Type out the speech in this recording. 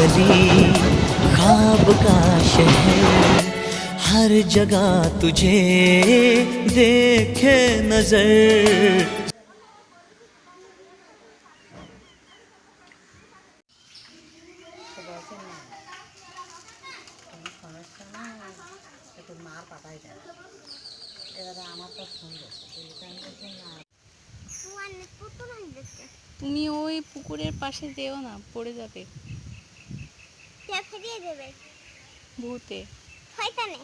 गली ख्वाब का शहर, हर जगह तुझे देखे नजर। তুমি ওই পুকুরের পাশে যেও না, পড়ে যাবে। ফিরিয়ে দেবে ভূতে। শয়তানে।